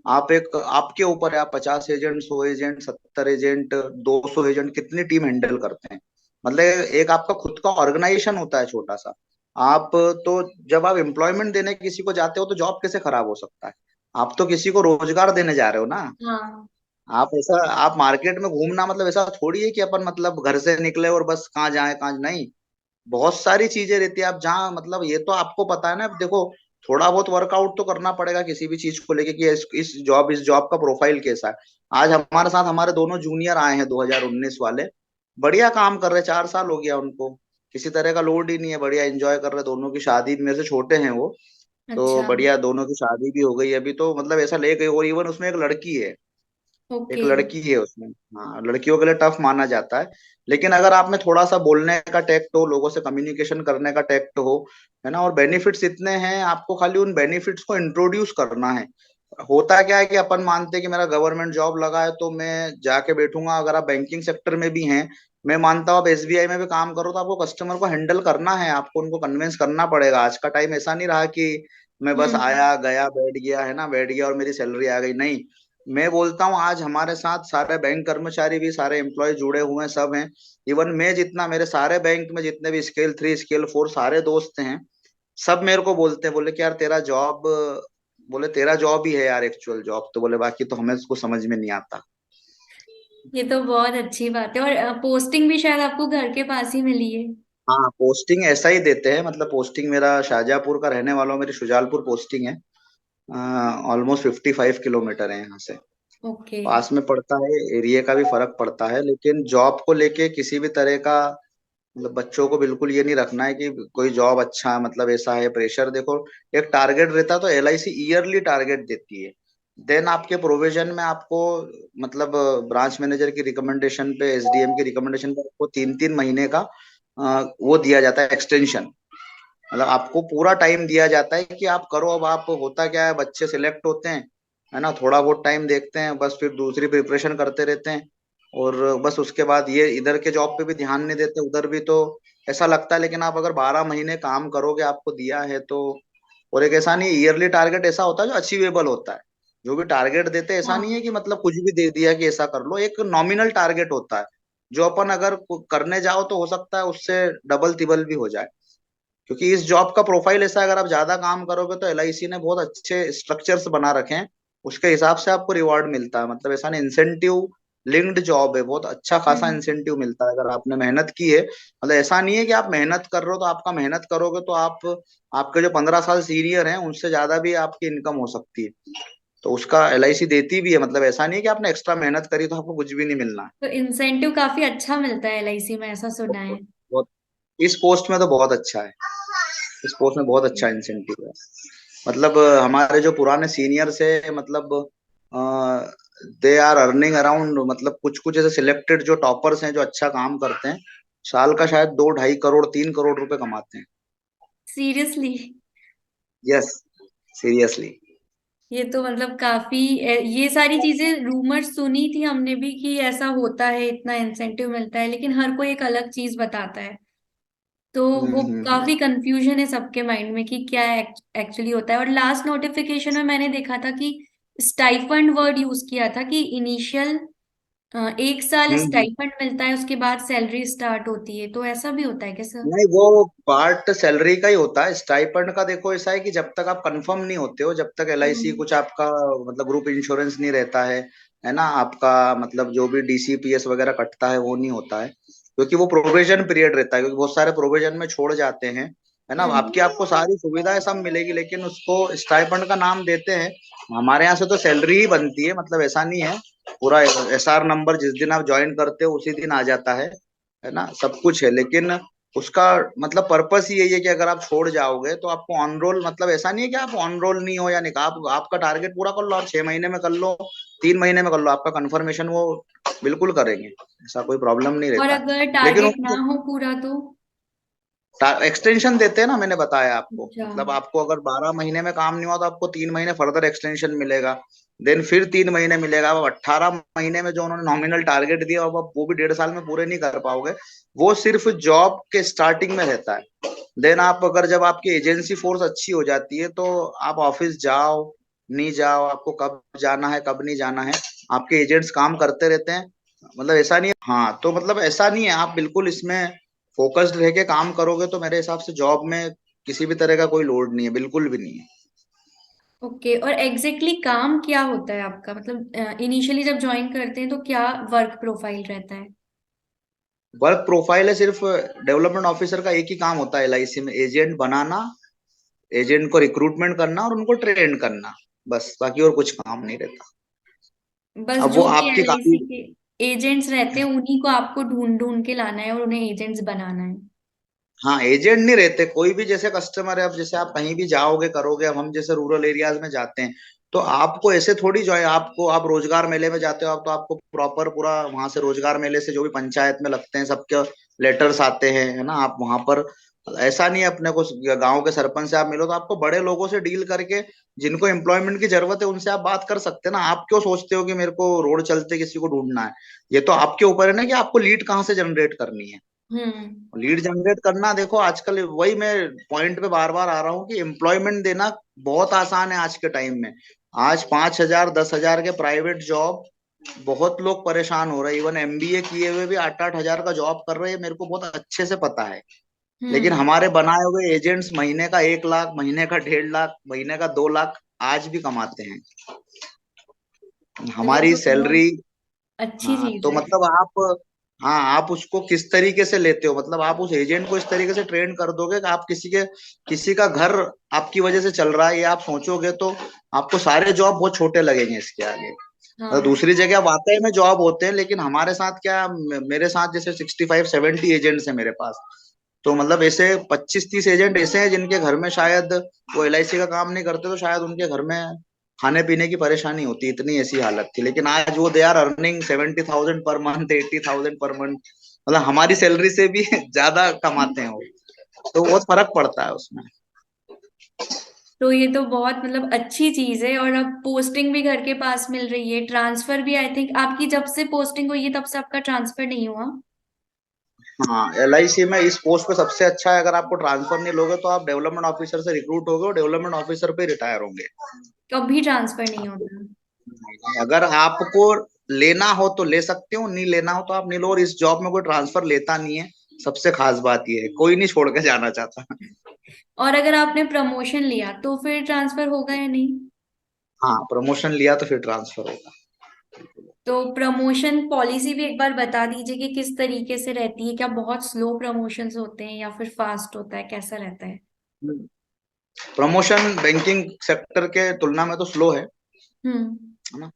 Speaker 2: आप एक, आपके ऊपर है, आप 50 एजेंट, 100 एजेंट, 70 एजेंट, 200 एजेंट, कितनी टीम हैंडल करते हैं। मतलब एक आपका खुद का ऑर्गेनाइजेशन होता है छोटा सा। आप तो जब आप एम्प्लॉयमेंट देने किसी को जाते हो तो जॉब कैसे खराब हो सकता है। आप तो किसी को रोजगार देने जा रहे हो ना।
Speaker 1: हाँ।
Speaker 2: आप ऐसा, आप मार्केट में घूमना मतलब ऐसा थोड़ी है कि अपन मतलब घर से निकले और बस कहाँ जाए कहाँ नहीं। बहुत सारी चीजें रहती है। आप जहाँ मतलब ये तो आपको पता है ना, अब देखो थोड़ा बहुत वर्कआउट तो करना पड़ेगा किसी भी चीज को लेके कि इस जॉब का प्रोफाइल कैसा है। आज हमारे साथ हमारे दोनों जूनियर आए हैं 2019 वाले, बढ़िया काम कर रहे हैं, 4 साल हो गया उनको, किसी तरह का लोड ही नहीं है, बढ़िया एंजॉय कर रहे हैं। दोनों की शादी, मेरे से छोटे हैं वो, तो
Speaker 1: अच्छा।
Speaker 2: बढ़िया दोनों की शादी भी हो गई अभी, तो मतलब ऐसा ले गई। और इवन उसमें एक लड़की है, एक
Speaker 1: ओके।
Speaker 2: लड़की है उसमें। हाँ, लड़कियों के लिए टफ माना जाता है। लेकिन अगर आप में थोड़ा सा बोलने का टैक्ट हो, लोगों से कम्युनिकेशन करने का टैक्ट हो, है ना, और बेनिफिट्स इतने हैं, आपको खाली उन बेनिफिट्स को इंट्रोड्यूस करना है। होता क्या है कि अपन मानते हैं कि मेरा गवर्नमेंट जॉब लगा है तो मैं जाके बैठूंगा। अगर आप बैंकिंग सेक्टर में भी हैं, मैं मानता हूँ आप एसबीआई में भी काम करो, तो आपको कस्टमर को हैंडल करना है, आपको उनको कन्विंस करना पड़ेगा। आज का टाइम ऐसा नहीं रहा कि मैं बस
Speaker 1: हम्म।
Speaker 2: आया गया बैठ गया, है ना, बैठ गया और मेरी सैलरी आ गई, नहीं। मैं बोलता हूँ आज हमारे साथ सारे बैंक कर्मचारी भी, सारे एम्प्लॉय जुड़े हुए हैं, सब हैं। इवन मैं जितना, मेरे सारे बैंक में जितने भी स्केल 3 स्केल 4 सारे दोस्त हैं, सब मेरे को बोलते हैं, बोले कि यार तेरा जॉब, बोले तेरा जॉब ही है यार एक्चुअल जॉब, तो बोले बाकी तो हमें उसको समझ में नहीं आता।
Speaker 1: ये तो बहुत अच्छी बात है। और पोस्टिंग भी शायद आपको घर के पास ही मिली है।
Speaker 2: हाँ, पोस्टिंग ऐसा ही देते हैं, मतलब पोस्टिंग मेरा शाहजहांपुर का रहने वाला हूँ, मेरी शुजालपुर पोस्टिंग है। ऑलमोस्ट 55 किलोमीटर है यहाँ से,
Speaker 1: ओके।
Speaker 2: पास में पड़ता है। एरिया का भी फर्क पड़ता है, लेकिन जॉब को लेके किसी भी तरह का, मतलब बच्चों को बिल्कुल ये नहीं रखना है कि कोई जॉब अच्छा मतलब ऐसा है प्रेशर। देखो, एक टारगेट रहता है तो एलआईसी ईयरली टारगेट देती है। देन आपके प्रोविजन में आपको, मतलब ब्रांच मैनेजर की रिकमेंडेशन पे, एसडीएम की रिकमेंडेशन पे आपको 3-3 महीने का वो दिया जाता है एक्सटेंशन। मतलब आपको पूरा टाइम दिया जाता है कि आप करो। अब आप, होता क्या है, बच्चे सिलेक्ट होते हैं, है ना, थोड़ा बहुत टाइम देखते हैं, बस फिर दूसरी प्रिपरेशन करते रहते हैं। और बस उसके बाद ये इधर के जॉब पे भी ध्यान नहीं देते, उधर भी तो ऐसा लगता है। लेकिन आप अगर 12 महीने काम करोगे, आपको दिया है तो, और एक ऐसा नहीं, ईयरली टारगेट ऐसा होता है जो अचीवेबल होता है। जो भी टारगेट देते हैं, ऐसा नहीं है
Speaker 1: हाँ।
Speaker 2: कि मतलब कुछ भी दे दिया कि ऐसा कर लो, एक नॉमिनल टारगेट होता है जो अपन अगर करने जाओ तो हो सकता है उससे डबल तिबल भी हो जाए। क्योंकि इस जॉब का प्रोफाइल ऐसा है, अगर आप ज्यादा काम करोगे तो एलआईसी ने बहुत अच्छे स्ट्रक्चर्स बना रखे हैं, उसके हिसाब से आपको रिवॉर्ड मिलता है। मतलब ऐसा नहीं, इंसेंटिव लिंक्ड जॉब है, बहुत अच्छा खासा
Speaker 1: हम्म।
Speaker 2: इंसेंटिव मिलता है अगर आपने मेहनत की है। मतलब ऐसा नहीं है कि आप मेहनत कर रहे हो तो आपका, मेहनत करोगे तो आप, आपके जो 15 साल सीनियर हैं उनसे ज्यादा भी आपकी इनकम हो सकती है। तो उसका एलआईसी देती भी है। मतलब ऐसा नहीं है कि आपने एक्स्ट्रा मेहनत करी तो आपको कुछ भी नहीं मिलना है।
Speaker 1: तो इंसेंटिव काफी अच्छा मिलता है एलआईसी में, ऐसा सुना है।
Speaker 2: बहुत, बहुत, इस पोस्ट में तो बहुत अच्छा है। इस पोस्ट में बहुत
Speaker 1: ओके।
Speaker 2: अच्छा इंसेंटिव है। मतलब हमारे जो पुराने सीनियर्स है, मतलब दे आर अर्निंग अराउंड, मतलब कुछ कुछ ऐसे सिलेक्टेड जो टॉपर्स हैं जो अच्छा काम करते हैं, साल का शायद 2-2.5 करोड़ 3 करोड़ रुपए कमाते हैं।
Speaker 1: सीरियसली?
Speaker 2: Yes, seriously.
Speaker 1: ये तो मतलब काफी, ये सारी चीजें रूमर सुनी थी हमने भी कि ऐसा होता है, इतना इंसेंटिव मिलता है, लेकिन हर कोई एक अलग चीज बताता है। तो वो
Speaker 2: हम्म।
Speaker 1: काफी कंफ्यूजन है सबके माइंड में कि क्या एक्चुअली होता है। और लास्ट नोटिफिकेशन में मैंने देखा था कि स्टाइफंड वर्ड यूज किया था कि इनिशियल 1 साल
Speaker 2: हम्म।
Speaker 1: स्टाइफंड मिलता है, उसके बाद सैलरी स्टार्ट होती है। तो ऐसा भी होता है क्या सर?
Speaker 2: नहीं, वो पार्ट सैलरी का ही होता है। स्टाइपेंड का देखो ऐसा है कि जब तक आप कंफर्म नहीं होते हो, जब तक एलआईसी
Speaker 1: हम्म।
Speaker 2: कुछ आपका, मतलब ग्रुप इंश्योरेंस नहीं रहता है ना आपका, मतलब जो भी डीसीपीएस वगैरह कटता है वो नहीं होता है, क्योंकि वो प्रोविजन पीरियड रहता है, क्योंकि बहुत सारे प्रोविजन में छोड़ जाते हैं, है ना।
Speaker 1: हम्म।
Speaker 2: आपकी, आपको सारी सुविधाएं सब मिलेगी, लेकिन उसको स्टाइपेंड का नाम देते हैं। हमारे यहाँ से तो सैलरी ही बनती है, मतलब ऐसा नहीं है। पूरा एसआर नंबर जिस दिन आप ज्वाइन करते हो उसी दिन आ जाता है ना, सब कुछ है। लेकिन उसका मतलब पर्पस ही यही है कि अगर आप छोड़ जाओगे तो आपको ऑन रोल, मतलब ऐसा नहीं है कि आप ऑन रोल नहीं हो या नहीं, आप आपका टारगेट पूरा कर लो, आप 6 महीने में कर लो, 3 महीने में कर लो, आपका कंफर्मेशन वो बिल्कुल करेंगे, ऐसा कोई प्रॉब्लम नहीं
Speaker 1: और
Speaker 2: रहता है।
Speaker 1: अगर
Speaker 2: लेकिन
Speaker 1: टारगेट ना हो पूरा तो?
Speaker 2: एक्सटेंशन देते हैं ना, मैंने बताया आपको,
Speaker 1: अच्छा।
Speaker 2: मतलब आपको अगर 12 महीने में काम नहीं हुआ तो आपको 3 महीने फर्दर एक्सटेंशन मिलेगा। देन फिर 3 महीने मिलेगा। अब 18 महीने में जो उन्होंने नॉमिनल टारगेट दिया, अब आप वो भी 1.5 साल में पूरे नहीं कर पाओगे। वो सिर्फ जॉब के स्टार्टिंग में रहता है। देन आप अगर जब आपकी एजेंसी फोर्स अच्छी हो जाती है तो आप ऑफिस जाओ नहीं जाओ, आपको कब जाना है कब नहीं जाना है, आपके एजेंट्स काम करते रहते हैं। मतलब ऐसा नहीं है, हाँ तो मतलब ऐसा नहीं है, आप बिल्कुल इसमें फोकस्ड रह के काम करोगे तो मेरे हिसाब से जॉब में किसी भी तरह का कोई लोड नहीं है, बिल्कुल भी नहीं है।
Speaker 1: ओके, और एग्जैक्टली काम क्या होता है आपका? मतलब इनिशियली जब ज्वाइन करते हैं तो क्या वर्क प्रोफाइल रहता है?
Speaker 2: वर्क प्रोफाइल है सिर्फ, डेवलपमेंट ऑफिसर का एक ही काम होता है एलआईसी में, एजेंट बनाना, एजेंट को रिक्रूटमेंट करना और उनको ट्रेन करना, बस बाकी और कुछ काम नहीं रहता।
Speaker 1: बस
Speaker 2: अब वो
Speaker 1: जो भी
Speaker 2: आपकी
Speaker 1: एलआईसी
Speaker 2: काफी,
Speaker 1: के एजेंट्स रहते हैं उन्हीं को आपको ढूंढ ढूंढ के लाना है और उन्हें एजेंट्स बनाना है।
Speaker 2: हाँ एजेंट नहीं रहते कोई भी, जैसे कस्टमर है, अब जैसे आप कहीं भी जाओगे करोगे, अब हम जैसे रूरल एरियाज में जाते हैं तो आपको ऐसे थोड़ी जो है, आपको आप रोजगार मेले में जाते हो आप तो आपको प्रॉपर पूरा वहां से रोजगार मेले से जो भी पंचायत में लगते हैं सबके लेटर्स आते हैं, है ना, आप वहां पर, ऐसा नहीं है अपने को गांव के सरपंच से आप मिलो तो आपको बड़े लोगों से डील करके जिनको एम्प्लॉयमेंट की जरूरत है उनसे आप बात कर सकते हैं ना। आप क्यों सोचते हो कि मेरे को रोड चलते किसी को ढूंढना है? ये तो आपके ऊपर है ना कि आपको लीड कहाँ से जनरेट करनी है।
Speaker 1: हम्म।
Speaker 2: लीड जनरेट करना, देखो आजकल वही मैं पॉइंट पे बार बार आ रहा हूँ कि एम्प्लॉयमेंट देना बहुत आसान है आज के टाइम में। आज 5,000 10,000 के प्राइवेट जॉब, बहुत लोग परेशान हो रहे हैं, इवन एमबीए किए हुए भी 8-8 हजार का जॉब कर रहे हैं, मेरे को बहुत अच्छे से पता है। लेकिन
Speaker 1: हम्म।
Speaker 2: हमारे बनाए हुए एजेंट्स महीने का 1 लाख, महीने का 1.5 लाख, महीने का 2 लाख आज भी कमाते हैं।
Speaker 1: तो ये
Speaker 2: हमारी
Speaker 1: तो
Speaker 2: सैलरी,
Speaker 1: बहुत अच्छी
Speaker 2: हाँ
Speaker 1: चीज
Speaker 2: तो
Speaker 1: है।
Speaker 2: मतलब आप, हाँ आप उसको किस तरीके से लेते हो, मतलब आप उस एजेंट को इस तरीके से ट्रेन कर दोगे कि आप किसी का घर आपकी वजह से चल रहा है, ये आप सोचोगे तो आपको सारे जॉब बहुत छोटे लगेंगे इसके आगे। मतलब
Speaker 1: हाँ।
Speaker 2: दूसरी जगह वाकई में जॉब होते हैं, लेकिन हमारे साथ क्या, मेरे साथ जैसे 65-70 एजेंट्स हैं मेरे पास। तो मतलब ऐसे 25-30 एजेंट ऐसे हैं जिनके घर में शायद वो एलआईसी का काम नहीं करते तो शायद उनके घर में खाने पीने की परेशानी होती, इतनी ऐसी हालत थी। लेकिन आज वो they are earning 70,000 per month, 80,000 per month, मतलब हमारी सैलरी से भी ज्यादा कमाते हैं वो। तो बहुत फर्क पड़ता है उसमें।
Speaker 1: तो ये तो बहुत मतलब अच्छी चीज है, और अब पोस्टिंग भी घर के पास मिल रही है, ट्रांसफर भी आई थिंक आपकी जब से पोस्टिंग हुई है तब से आपका ट्रांसफर नहीं हुआ।
Speaker 2: हाँ एलआईसी में इस पोस्ट पे सबसे अच्छा है, अगर आपको ट्रांसफर नहीं लोगे तो आप डेवलपमेंट ऑफिसर से रिक्रूट होगे और डेवलपमेंट ऑफिसर पे रिटायर होंगे।
Speaker 1: कभी ट्रांसफर नहीं होता।
Speaker 2: अगर आपको लेना हो तो ले सकते हो, नहीं लेना हो तो आप नहीं लो, और इस जॉब में कोई ट्रांसफर लेता नहीं है। सबसे खास बात ये है, कोई नहीं छोड़ के जाना चाहता।
Speaker 1: और अगर आपने प्रमोशन लिया तो फिर ट्रांसफर होगा या नहीं?
Speaker 2: हाँ प्रमोशन लिया तो फिर ट्रांसफर होगा।
Speaker 1: तो प्रमोशन पॉलिसी भी एक बार बता दीजिए कि किस तरीके से रहती है, क्या बहुत स्लो प्रमोशंस होते हैं या फिर फास्ट होता है, कैसा रहता है?
Speaker 2: प्रमोशन बैंकिंग सेक्टर के तुलना में तो स्लो
Speaker 1: हम्म।
Speaker 2: है ना।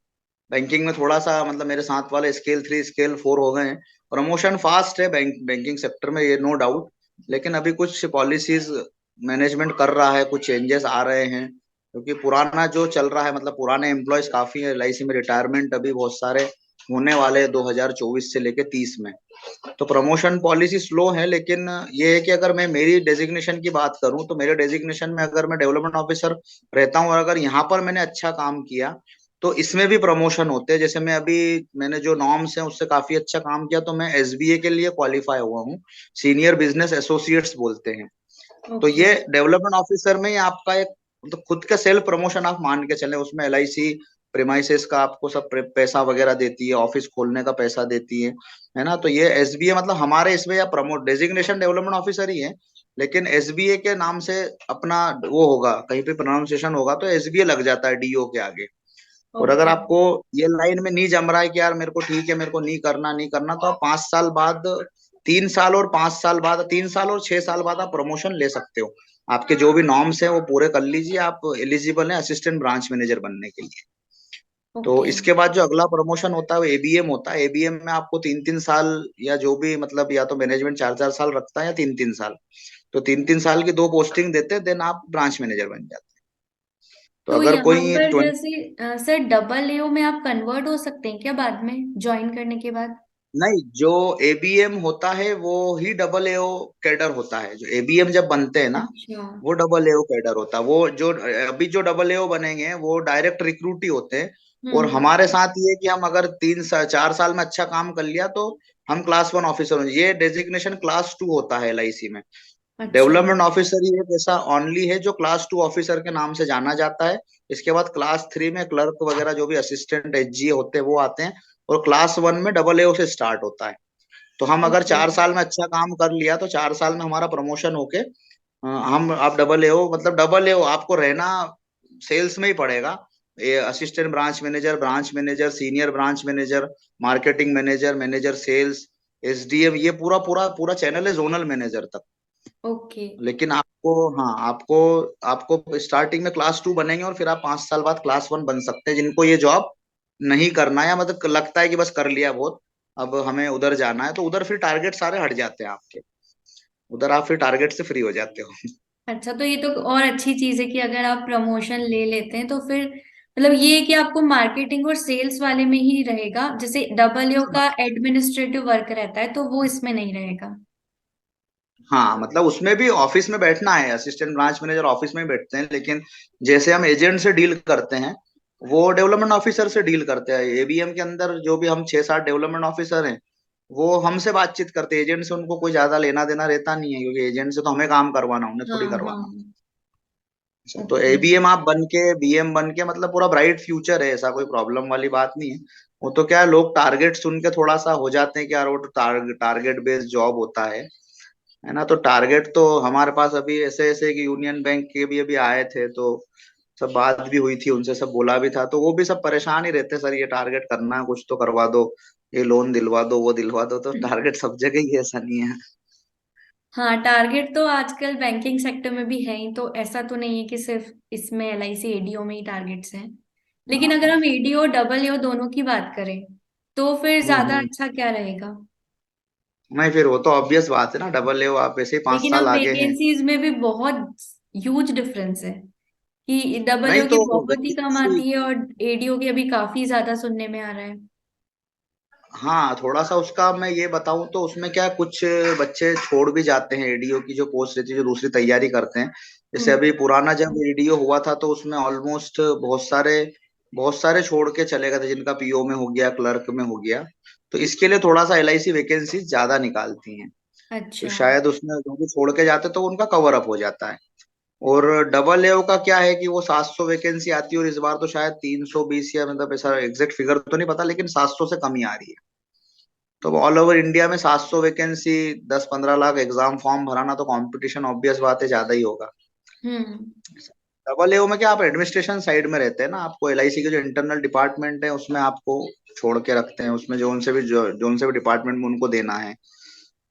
Speaker 2: बैंकिंग में थोड़ा सा मतलब मेरे साथ वाले स्केल 3 स्केल 4 हो गए हैं। प्रमोशन फास्ट है बैंकिंग सेक्टर में, ये नो डाउट। लेकिन अभी कुछ पॉलिसीज मैनेजमेंट कर रहा है, कुछ चेंजेस आ रहे हैं, क्योंकि पुराना जो चल रहा है, मतलब पुराने एम्प्लॉयज काफी है एलआईसी में, रिटायरमेंट अभी बहुत सारे होने वाले हैं 2024 से लेके 30 में। तो प्रमोशन पॉलिसी स्लो है, लेकिन ये है कि अगर मैं मेरी डेजिग्नेशन की बात करूं तो मेरे डेजिग्नेशन में अगर मैं डेवलपमेंट ऑफिसर रहता हूं और अगर यहाँ पर मैंने अच्छा काम किया तो इसमें भी प्रमोशन होते हैं। जैसे मैं अभी, मैंने जो नॉर्म्स हैं उससे काफी अच्छा काम किया तो मैं एसबीए के लिए क्वालिफाई हुआ हूँ, सीनियर बिजनेस एसोसिएट्स बोलते हैं। तो
Speaker 1: ओके।
Speaker 2: ये डेवलपमेंट ऑफिसर में ही आपका एक मतलब खुद का सेल्फ प्रमोशन आप मान के चले, उसमें एलआईसी प्रेमाइसेस का आपको सब पैसा वगैरह देती है, ऑफिस खोलने का पैसा देती है ना। तो ये एसबीए मतलब हमारे इसमें या प्रमोट डेजिग्नेशन डेवलपमेंट ऑफिसर ही है, लेकिन एसबीए के नाम से अपना वो होगा, कहीं पे प्रोनाउंसिएशन होगा तो एसबीए लग जाता है डीओ के आगे। और अगर
Speaker 1: ओके।
Speaker 2: आपको ये लाइन में नहीं जम रहा है कि यार मेरे को ठीक है, मेरे को नहीं करना तो आप 5 साल बाद, 3 साल और 5 साल बाद, 3 साल और 6 साल बाद आप प्रमोशन ले सकते हो। आपके जो भी नॉर्म्स हैं वो पूरे कर लीजिए, आप एलिजिबल हैं असिस्टेंट ब्रांच मैनेजर बनने के लिए। तो
Speaker 1: ओके।
Speaker 2: इसके बाद जो अगला प्रमोशन होता है वो एबीएम होता है। एबीएम में आपको 3-3 साल या जो भी मतलब, या तो मैनेजमेंट 4-4 साल रखता है या 3-3 साल, तो 3-3 साल की 2 पोस्टिंग देते हैं, देन आप ब्रांच मैनेजर बन जाते हैं। तो
Speaker 1: तो
Speaker 2: अगर
Speaker 1: यहाँ
Speaker 2: कोई
Speaker 1: पर जैसे सर डबल एओ में आप कन्वर्ट हो सकते हैं क्या बाद में ज्वाइन करने के बाद?
Speaker 2: नहीं, जो एबीएम होता है वो ही डबल एओ कैडर होता है। जो एबीएम जब बनते हैं ना
Speaker 1: अच्छा।
Speaker 2: वो डबल एओ कैडर होता है। वो जो अभी जो डबल एओ बनेंगे वो डायरेक्ट रिक्रूट ही होते हैं। और
Speaker 1: हम्म।
Speaker 2: हमारे साथ ये कि हम अगर 4 साल में अच्छा काम कर लिया तो हम क्लास 1 ऑफिसर हो, ये डेजिग्नेशन क्लास 2 होता है एलआईसी में।
Speaker 1: अच्छा।
Speaker 2: डेवलपमेंट ऑफिसर ही एक ऐसा ओनली है जो क्लास 2 ऑफिसर के नाम से जाना जाता है। इसके बाद क्लास 3 में क्लर्क वगैरह जो भी असिस्टेंट एचजीए होते हैं वो आते हैं। और क्लास 1 में डबल एओ से स्टार्ट होता है। तो हम अगर
Speaker 1: ओके।
Speaker 2: 4 साल में अच्छा काम कर लिया तो 4 साल में हमारा प्रमोशन होके हम आप डबल एओ, मतलब डबल एओ आपको रहना सेल्स में ही पड़ेगा। ये assistant branch manager, senior branch manager, marketing manager, manager sales, SDM, ये पूरा पूरा पूरा चैनल है जोनल मैनेजर तक।
Speaker 1: ओके।
Speaker 2: लेकिन आपको, हाँ आपको आपको स्टार्टिंग में क्लास 2 बनेंगे और फिर आप 5 साल बाद क्लास 1 बन सकते हैं, जिनको ये जॉब नहीं करना है या मतलब लगता है कि बस कर लिया बहुत, अब हमें उधर जाना है, तो उधर फिर टारगेट सारे हट जाते हैं आपके। उधर आप फिर टारगेट से फ्री हो जाते हो।
Speaker 1: अच्छा, तो ये तो और अच्छी चीज है कि अगर आप प्रमोशन ले लेते हैं तो फिर मतलब ये है कि आपको मार्केटिंग और सेल्स वाले में ही रहेगा, जैसे डबल का एडमिनिस्ट्रेटिव वर्क रहता है तो वो इसमें नहीं रहेगा।
Speaker 2: हाँ मतलब उसमें भी ऑफिस में बैठना है, असिस्टेंट ब्रांच मैनेजर ऑफिस में ही बैठते हैं, लेकिन जैसे हम एजेंट से डील करते हैं वो डेवलपमेंट ऑफिसर से डील करते हैं। एबीएम के अंदर जो भी हम 6-7 डेवलपमेंट ऑफिसर हैं वो हमसे बातचीत करते हैं, एजेंट से उनको कोई ज्यादा लेना देना रहता नहीं है, क्योंकि एजेंट से तो हमें काम करवाना, उन्हें
Speaker 1: हाँ
Speaker 2: थोड़ी
Speaker 1: हाँ।
Speaker 2: करवाना। अच्छा, तो
Speaker 1: ओके।
Speaker 2: एबीएम आप बन के, बीएम बन के मतलब पूरा ब्राइट फ्यूचर है, ऐसा कोई प्रॉब्लम वाली बात नहीं है। वो तो क्या है, लोग टारगेट सुन के थोड़ा सा हो जाते हैं कि यार वो तो टारगेट बेस्ड जॉब होता है ना। तो टारगेट तो हमारे पास अभी ऐसे ऐसे कि यूनियन बैंक के भी अभी आए थे, तो सब बात भी हुई थी उनसे, सब बोला भी था, तो वो भी सब परेशान ही रहते, सर ये टारगेट करना है, कुछ तो करवा दो, ये लोन दिलवा दो, वो दिलवा दो। तो टारगेट सब जगह ही है, ऐसा नहीं है।
Speaker 1: हाँ, टारगेट तो आजकल बैंकिंग सेक्टर में भी है ही, तो ऐसा तो नहीं है कि सिर्फ इसमें एलआईसी एडीओ में ही टारगेट्स हैं। लेकिन अगर
Speaker 2: हाँ।
Speaker 1: हम एडीओ डबल एओ दोनों की बात करें तो फिर ज्यादा
Speaker 2: हम्म।
Speaker 1: अच्छा क्या रहेगा?
Speaker 2: नहीं, फिर वो तो ऑब्वियस बात है ना, डबल ए आप वैसे ही पांच
Speaker 1: लेकिन अब
Speaker 2: साल आगे हैं।
Speaker 1: वैकेंसीज में भी बहुत ह्यूज डिफरेंस है कि डबल
Speaker 2: नहीं
Speaker 1: ओ की
Speaker 2: तो
Speaker 1: बहुत ही कम
Speaker 2: वैकेंसी,
Speaker 1: आती है और एडीओ की अभी काफी ज्यादा सुनने में आ रहा है।
Speaker 2: हाँ थोड़ा सा उसका मैं ये बताऊं तो उसमें क्या है, कुछ बच्चे छोड़ भी जाते हैं एडीओ की जो पोस्ट रहती है, जो दूसरी तैयारी करते हैं। जैसे
Speaker 1: हम्म।
Speaker 2: अभी पुराना जब एडीओ हुआ था तो उसमें ऑलमोस्ट बहुत सारे छोड़ के चले गए थे, जिनका पीओ में हो गया, क्लर्क में हो गया। तो इसके लिए थोड़ा सा एलआईसी वैकेंसी ज्यादा निकालती हैं। तो
Speaker 1: अच्छा।
Speaker 2: शायद उसमें जो भी छोड़ के जाते तो उनका कवर अप हो जाता है। और डबल एओ का क्या है कि वो 700 वैकेंसी आती है, और इस बार तो शायद 320, या मतलब ऐसा एग्जैक्ट फिगर तो नहीं पता, लेकिन 700 से कम ही आ रही है। तो ऑल ओवर इंडिया में 700 वैकेंसी, 10-15 लाख एग्जाम फॉर्म भराना, तो कंपटीशन ऑब्वियस बात है ज्यादा ही होगा।
Speaker 1: हम्म।
Speaker 2: डबल एओ में क्या, आप एडमिनिस्ट्रेशन साइड में रहते हैं ना, आपको एलआईसी के जो इंटरनल डिपार्टमेंट है उसमें आपको छोड़ के रखते हैं, उसमें जो उनसे भी डिपार्टमेंट में उनको देना है।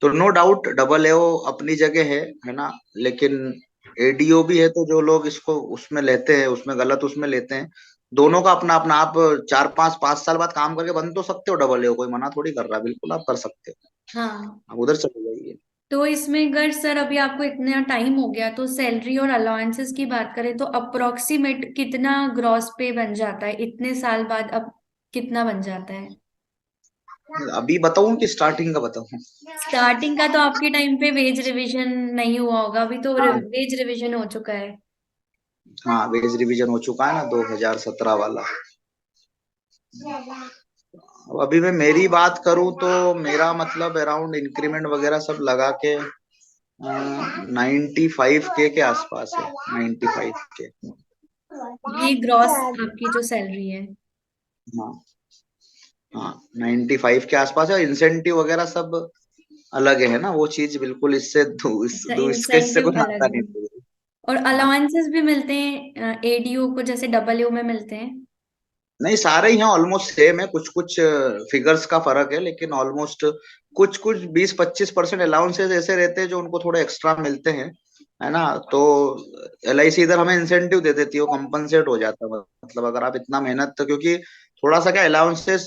Speaker 2: तो नो डाउट डबल एओ अपनी जगह है ना। लेकिन एडीओ भी है, तो जो लोग इसको उसमें लेते हैं, उसमें गलत उसमें लेते हैं। दोनों का अपना अपना, आप 4-5 साल बाद काम करके बन तो सकते हो डबल एओ, कोई मना थोड़ी कर रहा, बिल्कुल आप कर सकते हो।
Speaker 1: हाँ,
Speaker 2: आप उधर चले जाइए।
Speaker 1: तो इसमें अगर सर अभी आपको इतना टाइम हो गया तो सैलरी और अलाउंसेस की बात करें तो अप्रोक्सीमेट कितना ग्रॉस पे बन जाता है इतने साल बाद, अब कितना बन जाता है?
Speaker 2: अभी बताऊं कि स्टार्टिंग का बताऊं?
Speaker 1: स्टार्टिंग का तो आपके टाइम पे वेज रिवीजन नहीं हुआ होगा, अभी तो
Speaker 2: हाँ।
Speaker 1: वेज रिवीजन हो चुका है।
Speaker 2: हाँ वेज रिवीजन हो चुका है ना, 2017 वाला। अब अभी मैं मेरी बात करूं तो मेरा मतलब अराउंड इंक्रीमेंट वगैरह सब लगा के 95K के आसपास है, 95K।
Speaker 1: ये ग्रॉस आपकी जो सैलरी है?
Speaker 2: हाँ। हाँ 95 के आसपास है, इंसेंटिव वगैरह सब अलग है ना, वो चीज बिल्कुल इससे
Speaker 1: अच्छा,
Speaker 2: इसके इससे
Speaker 1: इंसेंटिव
Speaker 2: कोई नाता
Speaker 1: अलग है।
Speaker 2: नहीं है।
Speaker 1: और
Speaker 2: हाँ।
Speaker 1: अलाउंसेस भी मिलते हैं एडीओ को जैसे डबल ओ में मिलते हैं?
Speaker 2: नहीं सारे ही हैं, ऑलमोस्ट सेम है, कुछ कुछ फिगर्स का फर्क है, लेकिन ऑलमोस्ट कुछ कुछ 20-25% अलाउंसेस ऐसे रहते हैं जो उनको थोड़े एक्स्ट्रा मिलते हैं, है ना। तो एलआईसी इधर हमें इंसेंटिव दे देती है, वो कंपनसेट हो जाता है, मतलब अगर आप इतना मेहनत, क्योंकि थोड़ा सा क्या अलाउंसेस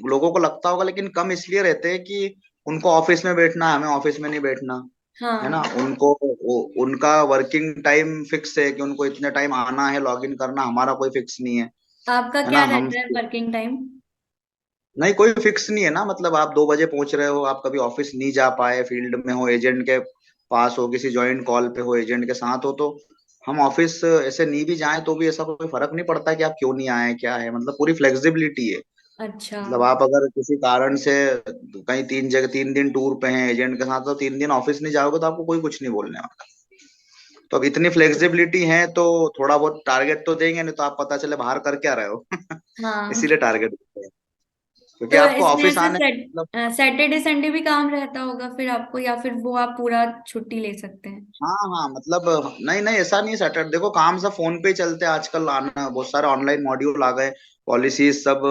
Speaker 2: लोगों को लगता होगा, लेकिन कम इसलिए रहते हैं कि उनको ऑफिस में बैठना है, हमें ऑफिस में नहीं बैठना, है ना।
Speaker 1: हाँ।
Speaker 2: उनका वर्किंग टाइम फिक्स है कि उनको इतने टाइम आना है, लॉग इन करना, हमारा कोई फिक्स नहीं
Speaker 1: आपका
Speaker 2: है
Speaker 1: क्या
Speaker 2: ना। हम
Speaker 1: रहता है वर्किंग टाइम?
Speaker 2: नहीं, कोई फिक्स नहीं है ना, मतलब आप 2 बजे पहुंच रहे हो, आप कभी ऑफिस नहीं जा पाए, फील्ड में हो, एजेंट के पास हो, किसी ज्वाइंट कॉल पे हो, एजेंट के साथ हो, तो हम ऑफिस ऐसे नहीं भी जाएं तो भी ऐसा कोई फर्क नहीं पड़ता कि आप क्यों नहीं आए क्या है, मतलब पूरी फ्लेक्सिबिलिटी है।
Speaker 1: अच्छा।
Speaker 2: मतलब आप अगर किसी कारण से कहीं 3 दिन टूर पे हैं एजेंट के साथ, तो 3 दिन ऑफिस नहीं जाओगे तो आपको कोई कुछ नहीं बोलने वाला। तो अब इतनी फ्लेक्सिबिलिटी है तो थोड़ा बहुत टारगेट तो देंगे, नहीं तो आप पता चले बाहर कर क्या रहे हो।
Speaker 1: हाँ,
Speaker 2: इसीलिए टारगेट देते हैं, क्योंकि
Speaker 1: तो
Speaker 2: आपको
Speaker 1: इसमें
Speaker 2: ऑफिस
Speaker 1: ऐसे
Speaker 2: आने मतलब।
Speaker 1: सैटरडे संडे भी काम रहता होगा फिर आपको, या फिर वो आप पूरा छुट्टी ले सकते हैं?
Speaker 2: हाँ हाँ, मतलब नहीं नहीं, ऐसा नहीं सैटरडे, देखो काम सब फोन पे ही चलते हैं आजकल, आना बहुत सारे ऑनलाइन मॉड्यूल आ गए, पॉलिसीज सब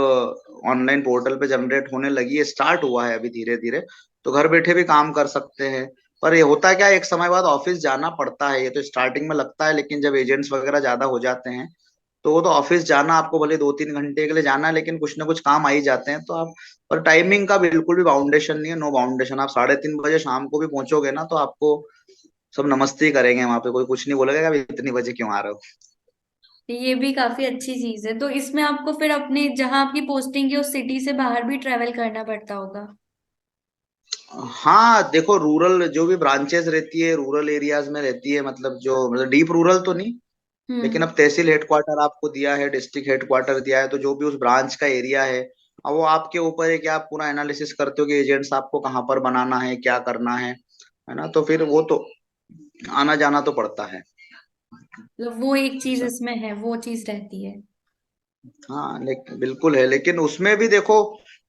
Speaker 2: ऑनलाइन पोर्टल पे जनरेट होने लगी है, स्टार्ट हुआ है अभी धीरे धीरे। तो घर बैठे भी काम कर सकते हैं। पर ये होता क्या है, एक समय बाद ऑफिस जाना पड़ता है, ये तो स्टार्टिंग में लगता है, लेकिन जब एजेंट्स वगैरह ज्यादा हो जाते हैं तो वो तो ऑफिस जाना आपको भले 2-3 घंटे के लिए जाना है, लेकिन कुछ ना कुछ काम आ ही जाते हैं तो आप। पर टाइमिंग का बिल्कुल भी बाउंडेशन नहीं है, नो बाउंडेशन, आप 3:30 बजे शाम को भी पहुंचोगे ना तो आपको सब नमस्ते ही करेंगे, वहां पे कोई कुछ नहीं बोलेगा कि अभी इतनी बजे क्यों आ रहे हो।
Speaker 1: ये भी काफी अच्छी चीज है। तो इसमें आपको फिर अपने जहाँ आपकी पोस्टिंग है उस सिटी से बाहर भी ट्रेवल करना पड़ता होगा?
Speaker 2: हाँ देखो, रूरल जो भी ब्रांचेस रहती है रूरल एरियाज में रहती है, मतलब जो मतलब डीप रूरल तो नहीं, लेकिन
Speaker 1: हम्म।
Speaker 2: अब तहसील हेडक्वार्टर आपको दिया है, डिस्ट्रिक्ट हेडक्वार्टर दिया है, तो जो भी उस ब्रांच का एरिया है, अब वो आपके ऊपर है कि आप पूरा एनालिसिस करते हो कि एजेंट्स आपको कहाँ पर बनाना है, क्या करना है ना, तो फिर वो तो आना जाना तो पड़ता है।
Speaker 1: तो वो एक चीज
Speaker 2: ऐसा।
Speaker 1: इसमें है, वो चीज रहती है।
Speaker 2: हाँ लेकिन बिल्कुल है, लेकिन उसमें भी देखो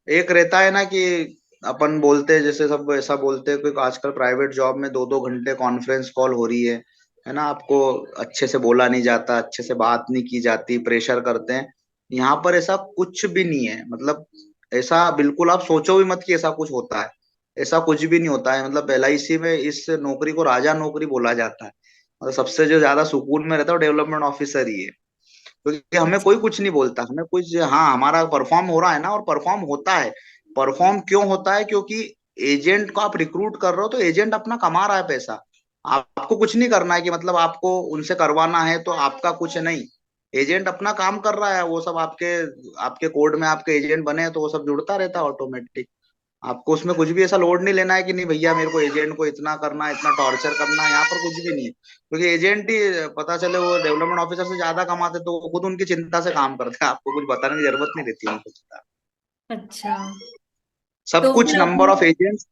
Speaker 2: एक रहता है ना कि अपन बोलते हैं, जैसे सब ऐसा बोलते हैं कि आजकल प्राइवेट जॉब में 2-2 घंटे कॉन्फ्रेंस कॉल हो रही है ना, आपको अच्छे से बोला नहीं जाता, अच्छे से बात नहीं की जाती, प्रेशर करते हैं। यहाँ पर ऐसा कुछ भी नहीं है, मतलब ऐसा बिल्कुल आप सोचो भी मत कि ऐसा कुछ होता है। ऐसा कुछ भी नहीं होता है, मतलब एलआईसी में इस नौकरी को राजा नौकरी बोला जाता है। मतलब सबसे जो ज्यादा सुकून में रहता है वो डेवलपमेंट ऑफिसर ही है, क्योंकि हमें कोई कुछ नहीं बोलता, हमें कुछ, हाँ हमारा परफॉर्म हो रहा है ना, और परफॉर्म होता है। परफॉर्म क्यों होता है, क्योंकि एजेंट को आप रिक्रूट कर रहे हो तो एजेंट अपना कमा रहा है पैसा। आपको कुछ नहीं करना है कि मतलब आपको उनसे करवाना है तो आपका कुछ नहीं। एजेंट अपना काम कर रहा है, वो सब आपके आपके कोड में आपके एजेंट बने हैं तो वो सब जुड़ता रहता है ऑटोमेटिक। आपको उसमें कुछ भी ऐसा लोड नहीं लेना है कि नहीं भैया मेरे को एजेंट को इतना करना है, इतना टॉर्चर करना है, यहाँ पर कुछ भी नहीं है, क्योंकि एजेंट ही पता चले वो डेवलपमेंट ऑफिसर से ज्यादा कमाते तो वो खुद उनकी चिंता से काम करते हैं, आपको कुछ बताने की जरूरत नहीं रहती उनको।
Speaker 1: अच्छा।
Speaker 2: सब
Speaker 1: तो
Speaker 2: कुछ
Speaker 1: फिर
Speaker 2: नंबर
Speaker 1: अपने।
Speaker 2: ऑफ एजेंट्स,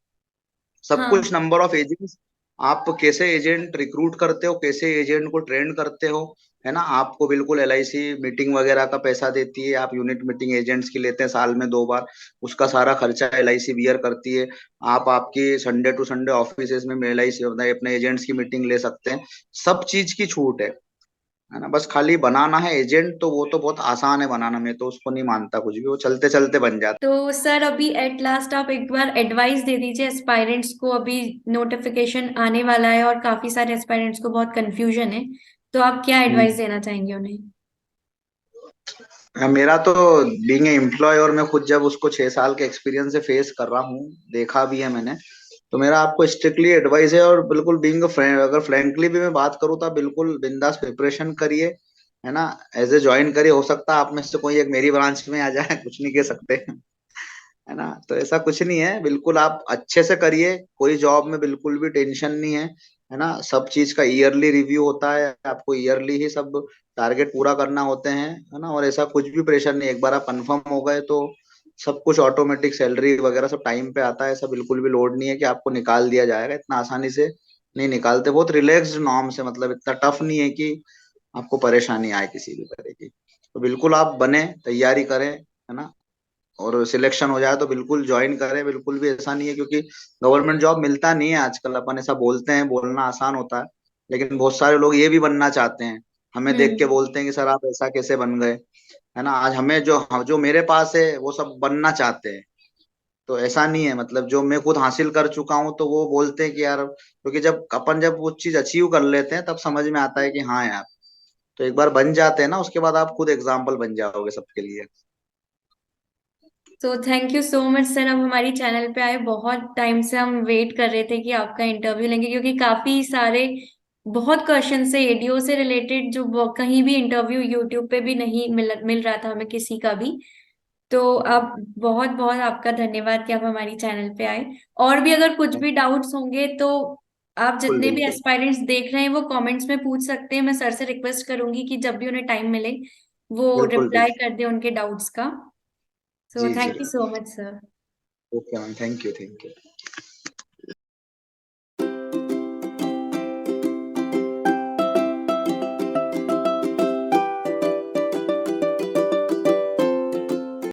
Speaker 2: सब
Speaker 1: हाँ।
Speaker 2: कुछ नंबर ऑफ एजेंट्स, आप कैसे एजेंट रिक्रूट करते हो, कैसे एजेंट को ट्रेन करते हो, है ना, आपको बिल्कुल एलआईसी मीटिंग वगैरह का पैसा देती है, आप यूनिट मीटिंग एजेंट्स की लेते हैं साल में 2 बार, उसका सारा खर्चा एलआईसी बियर करती है। आप आपकी संडे टू संडे ऑफिस में एलआईसी अपने एजेंट्स की मीटिंग ले सकते हैं। सब चीज की छूट है ना, बस खाली बनाना है एजेंट, तो वो तो बहुत आसान है बनाना, मैं तो उसको नहीं मानता कुछ भी, वो चलते चलते बन जाता
Speaker 1: तो सर अभी एट लास्ट आप एक बार एडवाइस दे दीजिए एस्पायरेंट्स को। अभी नोटिफिकेशन आने वाला है और काफी सारे एस्पायरेंट्स को बहुत कंफ्यूजन है, तो आप क्या
Speaker 2: है।
Speaker 1: एडवाइस देना चाहेंगे उन्हें?
Speaker 2: मेरा तो बीइंग ए एम्प्लॉय, और मैं खुद जब उसको 6 साल के एक्सपीरियंस से फेस कर रहा हूँ, देखा भी है मैंने, तो मेरा आपको स्ट्रिक्टली एडवाइस है, और बिल्कुल बीइंग अगर फ्रेंकली भी मैं बात करूँ तो आप बिल्कुल बिंदास प्रिपरेशन करिए, है ना, एज ए ज्वाइन करिए, हो सकता है आप में से कोई एक मेरी ब्रांच में आ जाए, कुछ नहीं कह सकते, है ना, तो ऐसा कुछ नहीं है, बिल्कुल आप अच्छे से करिए, कोई जॉब में बिल्कुल भी टेंशन नहीं है ना, सब चीज का ईयरली रिव्यू होता है, आपको ईयरली ही सब टारगेट पूरा करना होते हैं, है ना, और ऐसा कुछ भी प्रेशर नहीं, एक बार आप कंफर्म हो गए तो सब कुछ ऑटोमेटिक, सैलरी वगैरह सब टाइम पे आता है, ऐसा बिल्कुल भी लोड नहीं है कि आपको निकाल दिया जाएगा, इतना आसानी से नहीं निकालते, बहुत रिलैक्स्ड नॉर्म से, मतलब इतना टफ नहीं है कि आपको परेशानी आए किसी भी तरह की। तो बिल्कुल आप बने, तैयारी करें, है ना, और सिलेक्शन हो जाए तो बिल्कुल ज्वाइन करें, बिल्कुल भी ऐसा नहीं है, क्योंकि गवर्नमेंट जॉब मिलता नहीं है आजकल, अपन ऐसा बोलते हैं, बोलना आसान होता है, लेकिन बहुत सारे लोग ये भी बनना चाहते हैं, हमें देख के
Speaker 1: हम्म।
Speaker 2: बोलते हैं कि सर आप ऐसा कैसे बन गए, है ना, आज हमें जो मेरे पास है वो सब बनना चाहते हैं। तो ऐसा नहीं है, मतलब जो मैं खुद हासिल कर चुका हूँ तो वो बोलते हैं कि यार, क्योंकि जब वो चीज अचीव कर लेते हैं तब समझ में आता है कि हाँ यार, तो एक बार बन जाते हैं ना, उसके बाद आप खुद एग्जाम्पल बन जाओगे सबके लिए।
Speaker 1: तो thank you so much sir, आप हमारी चैनल पे आए। बहुत टाइम से हम वेट कर रहे थे कि आपका इंटरव्यू लेंगे, क्योंकि काफी सारे बहुत क्वेश्चन से एडीओ से रिलेटेड जो कहीं भी इंटरव्यू यूट्यूब पे भी नहीं मिल रहा था हमें किसी का भी। तो आप बहुत बहुत आपका धन्यवाद कि आप हमारी चैनल पे आए। और भी अगर कुछ भी डाउट्स होंगे तो आप
Speaker 2: बिल्कुल
Speaker 1: जितने भी
Speaker 2: बिल्कुल।
Speaker 1: एस्पायरेंट्स देख रहे हैं वो कमेंट्स में पूछ सकते हैं। मैं सर से रिक्वेस्ट करूंगी कि जब भी उन्हें टाइम मिले वो
Speaker 2: बिल्कुल
Speaker 1: रिप्लाई
Speaker 2: बिल्कुल।
Speaker 1: कर दे उनके डाउट्स का। सो
Speaker 2: जी जी।
Speaker 1: Thank you so much sir.
Speaker 2: Okay ma'am, thank you thank you.